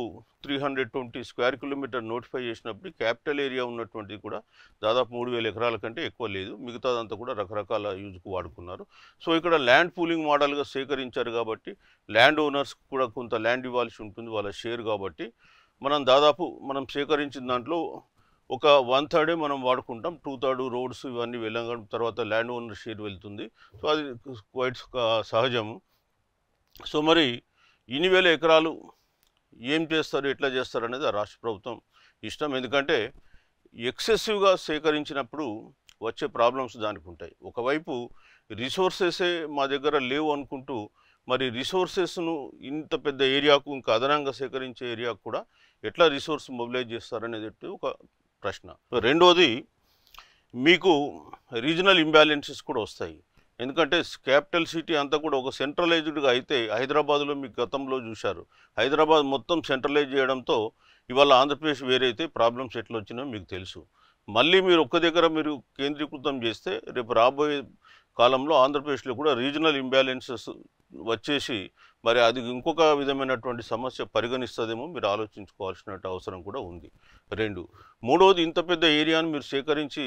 S3: 320 స్క్వేర్ కిలోమీటర్ నోటిఫై చేసినప్పుడు క్యాపిటల్ ఏరియా ఉన్నటువంటిది కూడా దాదాపు 3000 ఎకరాల కంటే ఎక్కువ లేదు. మిగతాదంతా కూడా రకరకాల యూజ్కు వాడుకున్నారు. సో ఇక్కడ ల్యాండ్ పూలింగ్ మోడల్గా సేకరించారు కాబట్టి ల్యాండ్ ఓనర్స్కి కూడా కొంత ల్యాండ్ ఇవ్వాల్సి ఉంటుంది, వాళ్ళ షేర్. కాబట్టి మనం సేకరించిన దాంట్లో ఒక 1/3 మనం వాడుకుంటాం, 2/3 రోడ్స్ ఇవన్నీ వెళ్ళడం తర్వాత ల్యాండ్ ఓనర్ షేర్ వెళ్తుంది. సో అది క్వైట్ సహజము. సో మరి ఇన్ని వేల ఎకరాలు ఏం చేస్తారు, ఎట్లా చేస్తారు అనేది ఆ రాష్ట్ర ప్రభుత్వం ఇష్టం. ఎందుకంటే ఎక్సెసివ్గా సేకరించినప్పుడు వచ్చే ప్రాబ్లమ్స్ దానికి ఉంటాయి. ఒకవైపు రిసోర్సెసే మా దగ్గర లేవు అనుకుంటూ మరి రిసోర్సెస్ను ఇంత పెద్ద ఏరియాకు ఇంకా అదనంగా సేకరించే ఏరియాకు కూడా ఎట్లా రిసోర్స్ మొబిలైజ్ చేస్తారనేది ఒక ప్రశ్న. రెండోది, మీకు రీజనల్ ఇంబ్యాలెన్సెస్ కూడా వస్తాయి. ఎందుకంటే క్యాపిటల్ సిటీ అంతా కూడా ఒక సెంట్రలైజ్డ్గా అయితే, హైదరాబాద్లో మీకు గతంలో చూశారు, హైదరాబాద్ మొత్తం సెంట్రలైజ్ చేయడంతో ఇవాళ ఆంధ్రప్రదేశ్ వేరైతే ప్రాబ్లమ్స్ ఎట్లా వచ్చినాయో మీకు తెలుసు. మళ్ళీ మీరు ఒక్క దగ్గర మీరు కేంద్రీకృతం చేస్తే రేపు రాబోయే కాలంలో ఆంధ్రప్రదేశ్లో కూడా రీజనల్ ఇంబ్యాలెన్సెస్ వచ్చేసి మరి అది ఇంకొక విధమైనటువంటి సమస్య పరిగణిస్తుందేమో మీరు ఆలోచించుకోవాల్సిన అవసరం కూడా ఉంది. మూడవది, ఇంత పెద్ద ఏరియాను మీరు సేకరించి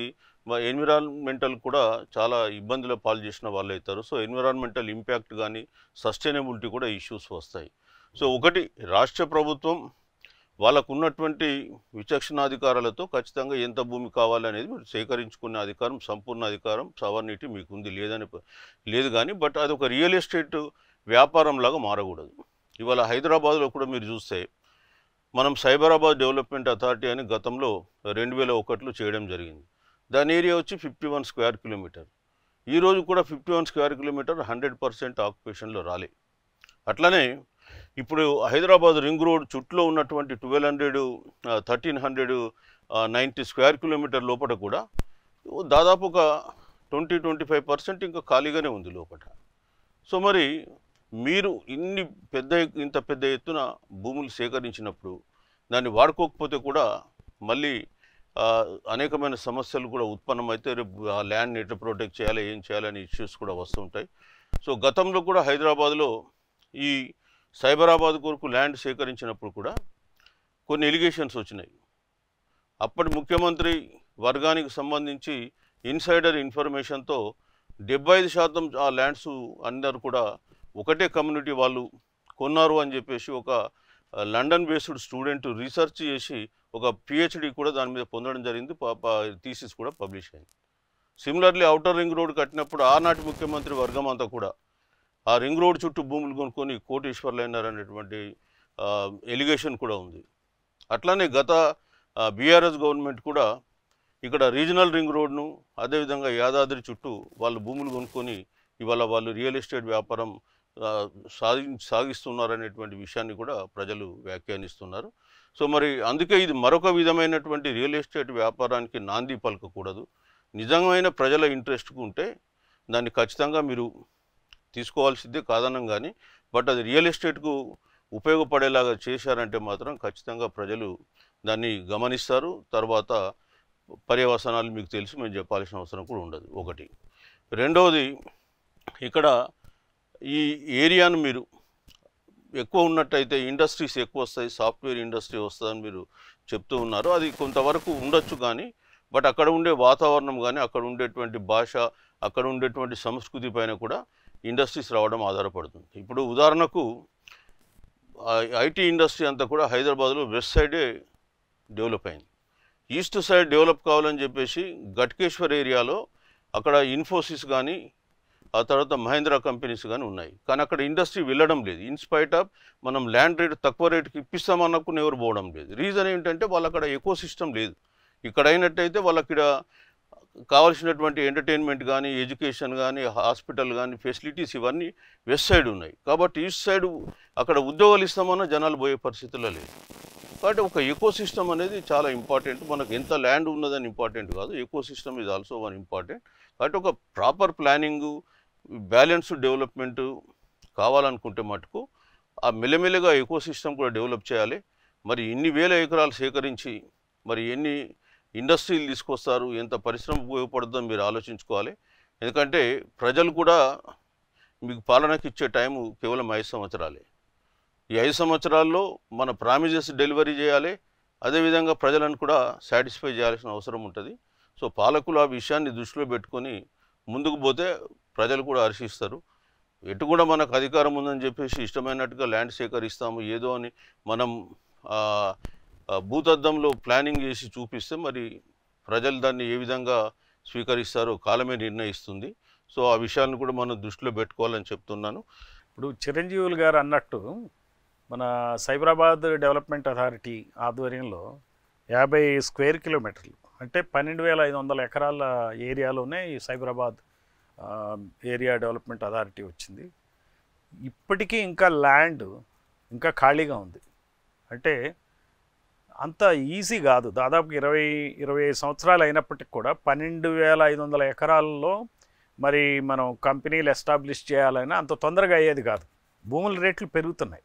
S3: ఎన్విరాన్మెంటల్ కూడా చాలా ఇబ్బందుల పాలు చేసిన వాళ్ళు అవుతారు. సో ఎన్విరాన్మెంటల్ ఇంపాక్ట్ కానీ సస్టైనబిలిటీ కూడా ఇష్యూస్ వస్తాయి. సో ఒకటి, రాష్ట్ర ప్రభుత్వం వాళ్ళకు ఉన్నటువంటి విచక్షణాధికారాలతో ఖచ్చితంగా ఎంత భూమి కావాలనేది మీరు సేకరించుకునే అధికారం, సంపూర్ణ అధికారం, సవర్నిటీ మీకు ఉంది, లేదు కానీ బట్ అది ఒక రియల్ ఎస్టేట్ వ్యాపారంలాగా మారకూడదు. ఇవాళ హైదరాబాద్లో కూడా మీరు చూస్తే మనం సైబరాబాద్ డెవలప్మెంట్ అథారిటీ అని గతంలో 2001లో చేయడం జరిగింది. దాని ఏరియా వచ్చి 51 స్క్వేర్ కిలోమీటర్. ఈరోజు కూడా 51 స్క్వేర్ కిలోమీటర్ 100% ఆక్యుపేషన్లో రాలే. అట్లనే ఇప్పుడు హైదరాబాద్ రింగ్ రోడ్ చుట్టూ ఉన్నటువంటి 1390 స్క్వేర్ కిలోమీటర్ లోపల కూడా దాదాపు ఒక 20-25% ఇంకా ఖాళీగానే ఉంది లోపల. సో మరి మీరు ఇంత పెద్ద ఎత్తున భూములు సేకరించినప్పుడు దాన్ని వాడుకోకపోతే కూడా మళ్ళీ అనేకమైన సమస్యలు కూడా ఉత్పన్నమైతే రేపు ఆ ల్యాండ్ని ఎట్లా ప్రొటెక్ట్ చేయాలి, ఏం చేయాలని ఇష్యూస్ కూడా వస్తుంటాయి. సో గతంలో కూడా హైదరాబాద్లో ఈ సైబరాబాద్ కొరకు ల్యాండ్ సేకరించినప్పుడు కూడా కొన్ని ఎలిగేషన్స్ వచ్చినాయి. అప్పటి ముఖ్యమంత్రి వర్గానికి సంబంధించి ఇన్సైడర్ ఇన్ఫర్మేషన్తో 75% ఆ ల్యాండ్స్ అందరూ కూడా ఒకటే కమ్యూనిటీ వాళ్ళు కొన్నారు అని చెప్పేసి ఒక లండన్ బేస్డ్ స్టూడెంట్ రీసెర్చ్ చేసి ఒక PhD కూడా దాని మీద పొందడం జరిగింది. థీసిస్ కూడా పబ్లిష్ అయింది. సిమిలర్లీ ఔటర్ రింగ్ రోడ్ కట్టినప్పుడు ఆనాటి ముఖ్యమంత్రి వర్గం అంతా కూడా ఆ రింగ్ రోడ్ చుట్టూ భూములు కొనుక్కొని కోటీశ్వర్లు అయినారనేటువంటి ఎలిగేషన్ కూడా ఉంది. అట్లానే గత BRS గవర్నమెంట్ కూడా ఇక్కడ రీజనల్ రింగ్ రోడ్ను అదేవిధంగా యాదాద్రి చుట్టూ వాళ్ళు భూములు కొనుక్కొని ఇవాళ వాళ్ళు రియల్ ఎస్టేట్ వ్యాపారం సాగిస్తున్నారనేటువంటి విషయాన్ని కూడా ప్రజలు వ్యాఖ్యానిస్తున్నారు. సో మరి అందుకే ఇది మరొక విధమైనటువంటి రియల్ ఎస్టేట్ వ్యాపారానికి నాంది పలకకూడదు. నిజమైన ప్రజల ఇంట్రెస్ట్కు ఉంటే దాన్ని ఖచ్చితంగా మీరు తీసుకోవాల్సిందే కాదనం కానీ, బట్ అది రియల్ ఎస్టేట్కు ఉపయోగపడేలాగా చేశారంటే మాత్రం ఖచ్చితంగా ప్రజలు దాన్ని గమనిస్తారు. తర్వాత పర్యవసనాలు మీకు తెలిసి మేము చెప్పాల్సిన అవసరం కూడా ఉండదు. ఒకటి. రెండవది, ఇక్కడ ఈ ఏరియాను మీరు ఎక్కువ ఉన్నట్టయితే ఇండస్ట్రీస్ ఎక్కువ వస్తాయి, సాఫ్ట్వేర్ ఇండస్ట్రీ వస్తుందని మీరు చెప్తూ ఉన్నారు. అది కొంతవరకు ఉండొచ్చు కానీ బట్ అక్కడ ఉండే వాతావరణం కానీ అక్కడ ఉండేటువంటి భాష అక్కడ ఉండేటువంటి సంస్కృతి పైన కూడా ఇండస్ట్రీస్ రావడం ఆధారపడుతుంది. ఇప్పుడు ఉదాహరణకు ఐటీ ఇండస్ట్రీ అంతా కూడా హైదరాబాద్లో వెస్ట్ సైడే డెవలప్ అయింది. ఈస్ట్ సైడ్ డెవలప్ కావాలని చెప్పేసి ఘట్కేశ్వర్ ఏరియాలో అక్కడ ఇన్ఫోసిస్ కానీ ఆ తర్వాత మహేంద్ర కంపెనీస్ కానీ ఉన్నాయి. కానీ అక్కడ ఇండస్ట్రీ వెళ్ళడం లేదు. ఇన్స్పైట్ ఆఫ్ మనం ల్యాండ్ రేట్ తక్కువ రేటుకి ఇప్పిస్తామన్నప్పుడు ఎవరు పోవడం లేదు. రీజన్ ఏంటంటే వాళ్ళు అక్కడ ఎకో సిస్టమ్ లేదు. ఇక్కడ అయినట్టయితే వాళ్ళకి కావాల్సినటువంటి ఎంటర్టైన్మెంట్ కానీ ఎడ్యుకేషన్ కానీ హాస్పిటల్ కానీ ఫెసిలిటీస్ ఇవన్నీ వెస్ట్ సైడ్ ఉన్నాయి. కాబట్టి ఈస్ట్ సైడ్ అక్కడ ఉద్యోగాలు ఇస్తామన్నా జనాలు పోయే పరిస్థితుల్లో లేదు. కాబట్టి ఒక ఎకో సిస్టమ్ అనేది చాలా ఇంపార్టెంట్. మనకు ఎంత ల్యాండ్ ఉన్నదని ఇంపార్టెంట్ కాదు, eco system is also one important. కాబట్టి ఒక ప్రాపర్ ప్లానింగు బ్యాలెన్స్డ్ డెవలప్మెంటు కావాలనుకుంటే మటుకు ఆ మెల్లమెల్లగా ఎకో సిస్టమ్ కూడా డెవలప్ చేయాలి. మరి ఇన్ని వేల ఎకరాలు సేకరించి మరి ఎన్ని ఇండస్ట్రీలు తీసుకొస్తారు, ఎంత పరిశ్రమ ఉపయోగపడుతుందో మీరు ఆలోచించుకోవాలి. ఎందుకంటే ప్రజలు కూడా మీకు పాలనకి ఇచ్చే టైము కేవలం 5 సంవత్సరాలే. ఈ 5 సంవత్సరాల్లో మన ప్రామిజెస్ డెలివరీ చేయాలి, అదేవిధంగా ప్రజలను కూడా సాటిస్ఫై చేయాల్సిన అవసరం ఉంటుంది. సో పాలకులు ఆ విషయాన్ని దృష్టిలో పెట్టుకొని ముందుకు పోతే ప్రజలు కూడా హర్షిస్తారు. ఎటు కూడా మనకు అధికారం ఉందని చెప్పేసి ఇష్టమైనట్టుగా ల్యాండ్ సేకరిస్తాము ఏదో అని మనం భూతద్దంలో ప్లానింగ్ చేసి చూపిస్తే మరి ప్రజలు దాన్ని ఏ విధంగా స్వీకరిస్తారో కాలమే నిర్ణయిస్తుంది. సో ఆ విషయాన్ని కూడా మనం దృష్టిలో పెట్టుకోవాలని చెప్తున్నాను.
S2: ఇప్పుడు చిరంజీవులు గారు అన్నట్టు మన సైబరాబాద్ డెవలప్మెంట్ అథారిటీ ఆధ్వర్యంలో 50 స్క్వేర్ కిలోమీటర్లు అంటే 12,500 ఎకరాల ఏరియాలోనే ఈ సైబరాబాద్ ఏరియా డెవలప్మెంట్ అథారిటీ వచ్చింది. ఇప్పటికీ ఇంకా ల్యాండ్ ఇంకా ఖాళీగా ఉంది. అంటే అంత ఈజీ కాదు. దాదాపు 20-25 సంవత్సరాలు అయినప్పటికి కూడా 12,500 ఎకరాల్లో మరి మనం కంపెనీలు ఎస్టాబ్లిష్ చేయాలన్నా అంత తొందరగా అయ్యేది కాదు. భూముల రేట్లు పెరుగుతున్నాయి.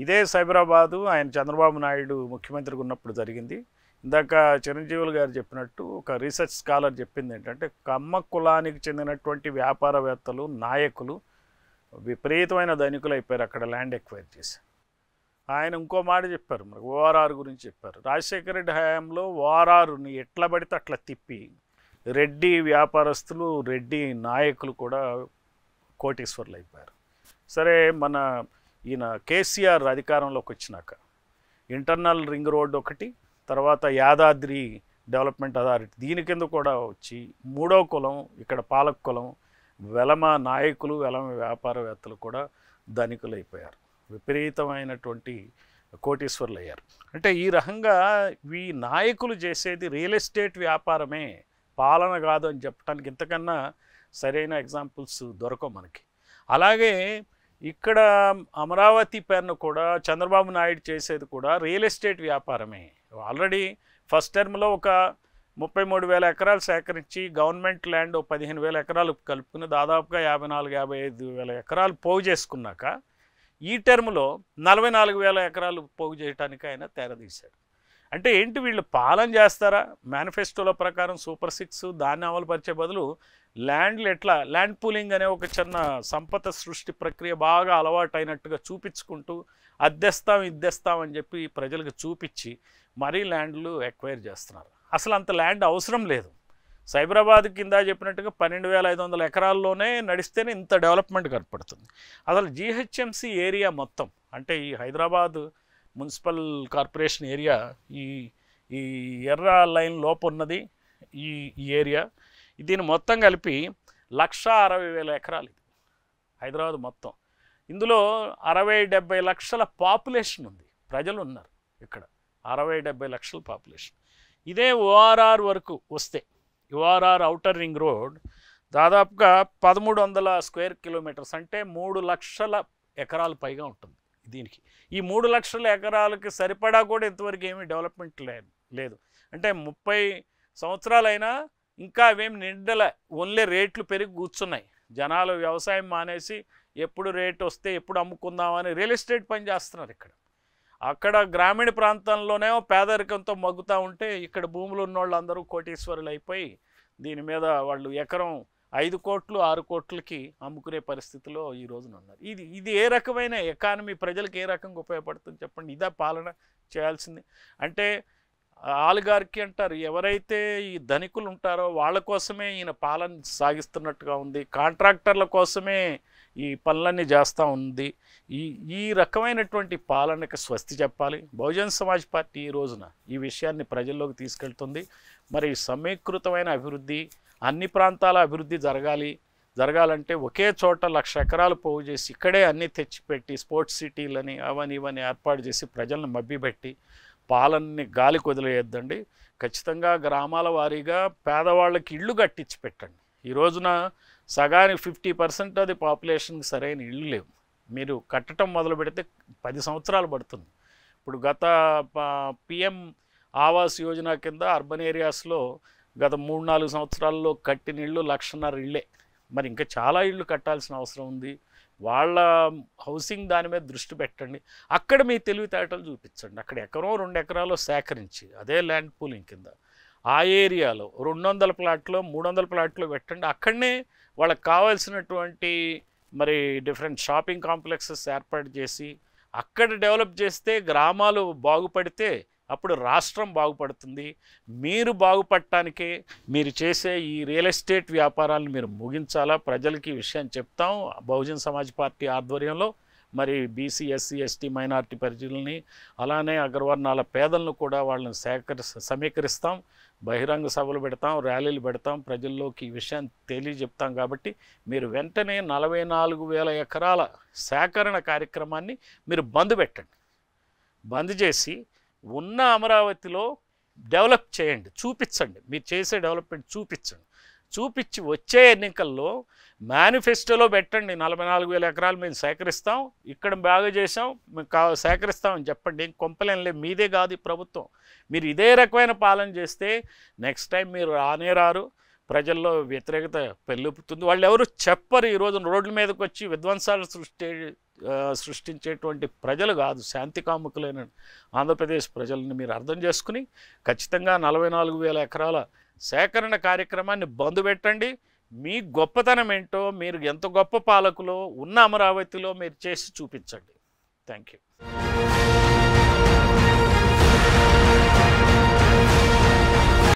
S2: ఇదే సైబరాబాదు ఆయన చంద్రబాబు నాయుడు ముఖ్యమంత్రిగా ఉన్నప్పుడు జరిగింది. ఇందాక చిరంజీవులు గారు చెప్పినట్టు ఒక రీసెర్చ్ స్కాలర్ చెప్పింది ఏంటంటే కమ్మ కులానికి చెందినటువంటి వ్యాపారవేత్తలు నాయకులు విపరీతమైన ధనికులు అయిపోయారు అక్కడ ల్యాండ్ ఎక్వైర్ చేసి. ఆయన ఇంకో మాట చెప్పారు, మరి ఓఆర్ఆర్ గురించి చెప్పారు. రాజశేఖర రెడ్డి హయాంలో ఓఆర్ఆర్ని ఎట్లా పడితే అట్లా తిప్పి రెడ్డి వ్యాపారస్తులు రెడ్డి నాయకులు కూడా కోటీశ్వర్లు అయిపోయారు. సరే మన ఈయన కేసీఆర్ అధికారంలోకి వచ్చినాక ఇంటర్నల్ రింగ్ రోడ్డు ఒకటి, తర్వాత యాదాద్రి డెవలప్మెంట్ అథారిటీ దీని కింద కూడా వచ్చి మూడో కులం ఇక్కడ పాలక కులం వెలమ నాయకులు వెలమ వ్యాపారవేత్తలు కూడా ధనికులు అయిపోయారు, విపరీతమైనటువంటి కోటీశ్వర్లు అయ్యారు. అంటే ఈ రకంగా ఈ నాయకులు చేసేది రియల్ ఎస్టేట్ వ్యాపారమే, పాలన కాదు అని చెప్పడానికి ఇంతకన్నా సరైన ఎగ్జాంపుల్స్ దొరకవు మనకి. అలాగే ఇక్కడ అమరావతి పేరును కూడా చంద్రబాబు నాయుడు చేసేది కూడా రియల్ ఎస్టేట్ వ్యాపారమే. ఆల్రెడీ ఫస్ట్ టర్మ్లో ఒక 33,000 ఎకరాలు సేకరించి గవర్నమెంట్ ల్యాండ్ 15,000 ఎకరాలు కలుపుకుని దాదాపుగా 54,000-55,000 ఎకరాలు పోగు చేసుకున్నాక ఈ టర్మ్లో 44,000 ఎకరాలు పోగు చేయడానికి ఆయన తెరదీశాడు. అంటే ఏంటి, వీళ్ళు పాలన చేస్తారా? మేనిఫెస్టోల ప్రకారం సూపర్ 6 దాన్ని అమలుపరిచే బదులు ల్యాండ్లు ఎట్లా ల్యాండ్ పూలింగ్ అనే ఒక చిన్న సంపద సృష్టి ప్రక్రియ బాగా అలవాటు అయినట్టుగా చూపించుకుంటూ అద్దెస్తాం ఇద్దేస్తాం అని చెప్పి ప్రజలకు చూపించి మరీ ల్యాండ్లు ఎక్వైర్ చేస్తున్నారు. అసలు అంత ల్యాండ్ అవసరం లేదు. సైబరాబాద్ కింద చెప్పినట్టుగా 12,500 ఎకరాల్లోనే నడిస్తేనే ఇంత డెవలప్మెంట్ కనపడుతుంది. అసలు జీహెచ్ఎంసీ ఏరియా మొత్తం అంటే ఈ హైదరాబాద్ మున్సిపల్ కార్పొరేషన్ ఏరియా ఈ ఎర్ర లైన్ లోపు ఉన్నది ఈ ఏరియా. దీన్ని మొత్తం కలిపి 1,60,000 ఎకరాలు ఇది హైదరాబాద్ మొత్తం. ఇందులో 60-70 లక్షల పాపులేషన్ ఉంది, ప్రజలు ఉన్నారు ఇక్కడ. 60-70 లక్షల పాపులేషన్. ఇదే ఓఆర్ఆర్ వరకు వస్తే ఓఆర్ఆర్ ఔటర్ రింగ్ రోడ్ దాదాపుగా 1,300 స్క్వేర్ కిలోమీటర్స్ అంటే 3 లక్షల ఎకరాలు పైగా ఉంటుంది దీనికి. ఈ 3 లక్షల ఎకరాలకి సరిపడా కూడా ఇంతవరకు ఏమీ డెవలప్మెంట్ లేదు. అంటే 30 సంవత్సరాలైనా ఇంకా అవేమి నిండలే, ఓన్లీ రేట్లు పెరిగి కూర్చున్నాయి. జనాలు వ్యవసాయం మానేసి ఎప్పుడు రేట్ వస్తే ఎప్పుడు అమ్ముకుందామని రియల్ ఎస్టేట్ పని చేస్తున్నారు ఇక్కడ. అక్కడ గ్రామీణ ప్రాంతంలోనే పేదరికంతో మగ్గుతూ ఉంటే ఇక్కడ భూములు ఉన్నోళ్ళు అందరూ కోటీశ్వరులు అయిపోయి దీని మీద వాళ్ళు ఎకరం 5 కోట్లు 6 కోట్లకి అమ్ముకునే పరిస్థితిలో ఈ రోజున ఉన్నారు. ఇది ఏ రకమైన ఎకానమీ, ప్రజలకు ఏ రకంగా ఉపయోగపడుతుంది చెప్పండి? ఇదే పాలన చేయాల్సింది. అంటే ఆలిగార్కి అంటారు, ఎవరైతే ఈ ధనికులు ఉంటారో వాళ్ళ కోసమే ఈయన పాలన సాగిస్తున్నట్టుగా ఉంది, కాంట్రాక్టర్ల కోసమే ఈ పనులన్నీ చేస్తూ ఉంది. ఈ రకమైనటువంటి పాలనకి స్వస్తి చెప్పాలి. బహుజన్ సమాజ్ పార్టీ ఈ రోజున ఈ విషయాన్ని ప్రజల్లోకి తీసుకెళ్తుంది. మరి సమీకృతమైన అభివృద్ధి, అన్ని ప్రాంతాల అభివృద్ధి జరగాలంటే ఒకే చోట 1,00,000 ఎకరాలు పోగు చేసి ఇక్కడే అన్నీ తెచ్చిపెట్టి స్పోర్ట్స్ సిటీలని అవని ఇవన్నీ ఏర్పాటు చేసి ప్రజలను మభ్యపెట్టి పాలనని గాలి కొదిలేయద్దండి. ఖచ్చితంగా గ్రామాల వారీగా పేదవాళ్ళకి ఇళ్ళు కట్టించి పెట్టండి. ఈ రోజున సగానికి 50% అది పాపులేషన్కి సరైన ఇళ్ళు లేవు. మీరు కట్టడం మొదలు పెడితే 10 సంవత్సరాలు పడుతుంది. ఇప్పుడు గత పిఎం ఆవాస్ యోజన కింద అర్బన్ ఏరియాస్లో గత 3-4 సంవత్సరాల్లో కట్టిన ఇళ్ళు 1,50,000 ఇళ్ళే. మరి ఇంకా చాలా ఇళ్ళు కట్టాల్సిన అవసరం ఉంది. వాళ్ళ హౌసింగ్ దాని మీద దృష్టి పెట్టండి. అక్కడ మీ తెలివితేటలు చూపించండి. అక్కడ ఎకరో 2 ఎకరాలు సేకరించి అదే ల్యాండ్ పూలింగ్ కింద ఆ ఏరియాలో 200 ప్లాట్లో 300 ప్లాట్లో పెట్టండి. అక్కడనే వాళ్ళకి కావాల్సినటువంటి మరి డిఫరెంట్ షాపింగ్ కాంప్లెక్సెస్ ఏర్పాటు చేసి
S4: అక్కడ డెవలప్ చేస్తే గ్రామాలు బాగుపడితే అప్పుడు రాష్ట్రం బాగుపడుతుంది. మీరు బాగుపడటానికే మీరు చేసే ఈ రియల్ ఎస్టేట్ వ్యాపారాలను మీరు ముగించాలా. ప్రజలకి ఈ విషయం చెప్తాం. బహుజన్ సమాజ్ పార్టీ ఆధ్వర్యంలో మరి బీసీ, ఎస్సీ, ఎస్టీ, మైనారిటీ ప్రజల్ని అలానే అగ్రవర్ణాల పేదలను కూడా వాళ్ళని సమీకరిస్తాం. బహిరంగ సభలు పెడతాం, ర్యాలీలు పెడతాం, ప్రజల్లోకి ఈ విషయం తెలియజెప్తాం. కాబట్టి మీరు వెంటనే 44,000 ఎకరాల సేకరణ కార్యక్రమాన్ని మీరు బంద్ పెట్టండి. బంద్ చేసి ఉన్న అమరావతిలో డెవలప్ చేయండి, చూపించండి. మీరు చేసే డెవలప్మెంట్ చూపించి వచ్చే ఎన్నికల్లో మేనిఫెస్టోలో పెట్టండి. 44,000 ఎకరాలు మేము సేకరిస్తాం, ఇక్కడ బాగా చేసాం, మేము సేకరిస్తామని చెప్పండి. ఏం కొంపలేం లేదు, మీదే కాదు ఈ ప్రభుత్వం. మీరు ఇదే రకమైన పాలన చేస్తే నెక్స్ట్ టైం మీరు రారు, ప్రజల్లో వ్యతిరేకత పెళ్ళుపుతుంది. వాళ్ళు ఎవరు చెప్పరు. ఈ రోజున రోడ్ల మీదకి వచ్చి విధ్వంసాలు సృష్టించేటువంటి ప్రజలు కాదు, శాంతి కాముకులైన ఆంధ్రప్రదేశ్ ప్రజలను మీరు అర్థం చేసుకుని ఖచ్చితంగా 44,000 ఎకరాల సేకరణ కార్యక్రమాన్ని బంద్ పెట్టండి. మీ గొప్పతనం ఏంటో, మీరు ఎంత గొప్ప పాలకులో ఉన్న అమరావతిలో మీరు చేసి చూపించండి. Thank you.